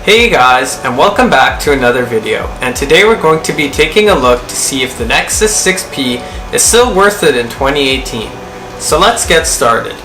Hey guys, and welcome back to another video, and today we're going to be taking a look to see if the Nexus 6P is still worth it in 2018. So let's get started.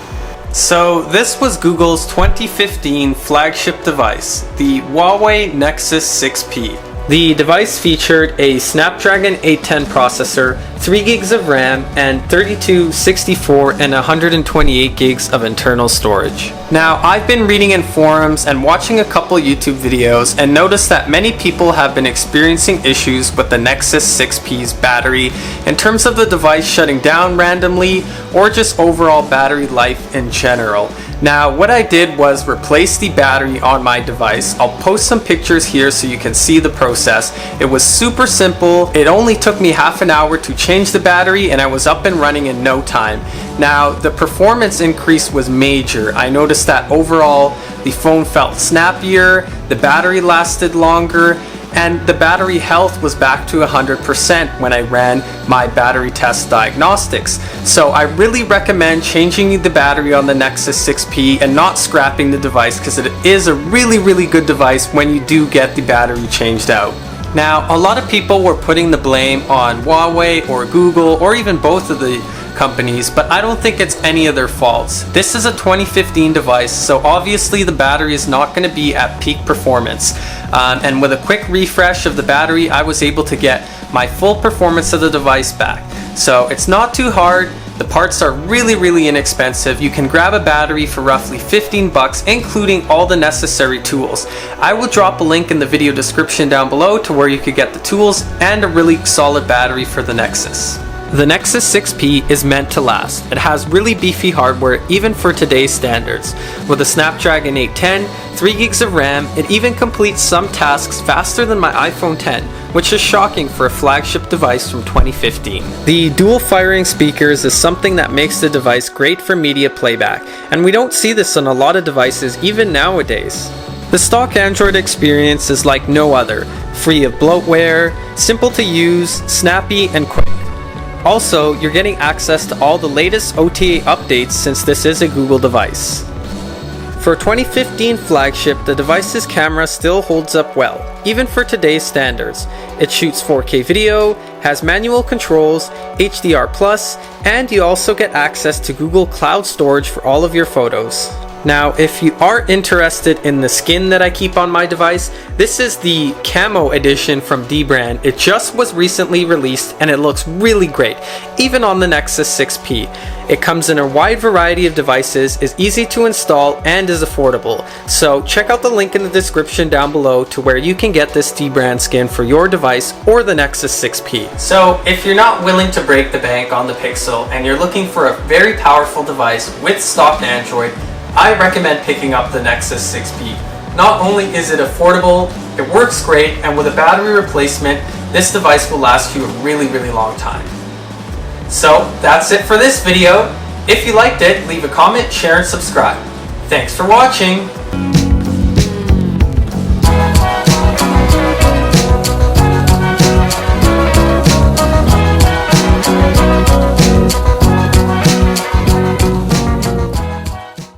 So this was Google's 2015 flagship device, the Huawei Nexus 6P. The device featured a Snapdragon 810 processor, 3 gigs of RAM, and 32, 64, and 128 gigs of internal storage. Now, I've been reading in forums and watching a couple YouTube videos and noticed that many people have been experiencing issues with the Nexus 6P's battery in terms of the device shutting down randomly or just overall battery life in general. Now, what I did was replace the battery on my device. I'll post some pictures here so you can see the process. It was super simple. It only took me half an hour to change the battery and I was up and running in no time. Now, the performance increase was major. I noticed that overall the phone felt snappier, the battery lasted longer, and the battery health was back to 100% when I ran my battery test diagnostics. So I really recommend changing the battery on the Nexus 6P and not scrapping the device, because it is a really good device when you do get the battery changed out. Now, a lot of people were putting the blame on Huawei or Google or even both of the companies, but I don't think it's any of their faults. This is a 2015 device, so obviously the battery is not going to be at peak performance. And with a quick refresh of the battery, I was able to get my full performance of the device back. So it's not too hard. The parts are really inexpensive. You can grab a battery for roughly 15 bucks, including all the necessary tools. I will drop a link in the video description down below to where you could get the tools and a really solid battery for the Nexus. The Nexus 6P is meant to last. It has really beefy hardware even for today's standards. With a Snapdragon 810, 3 gigs of RAM, it even completes some tasks faster than my iPhone 10, which is shocking for a flagship device from 2015. The dual firing speakers is something that makes the device great for media playback, and we don't see this on a lot of devices even nowadays. The stock Android experience is like no other, free of bloatware, simple to use, snappy, and quick. Also, you're getting access to all the latest OTA updates since this is a Google device. For a 2015 flagship, the device's camera still holds up well, even for today's standards. It shoots 4K video, has manual controls, HDR+, and you also get access to Google Cloud Storage for all of your photos. Now, if you are interested in the skin that I keep on my device, this is the Camo edition from Dbrand. It just was recently released and it looks really great, even on the Nexus 6P. It comes in a wide variety of devices, is easy to install, and is affordable. So check out the link in the description down below to where you can get this Dbrand skin for your device or the Nexus 6P. So if you're not willing to break the bank on the Pixel and you're looking for a very powerful device with stock Android, I recommend picking up the Nexus 6P. Not only is it affordable, it works great, and with a battery replacement, this device will last you a really long time. So that's it for this video. If you liked it, leave a comment, share, and subscribe. Thanks for watching.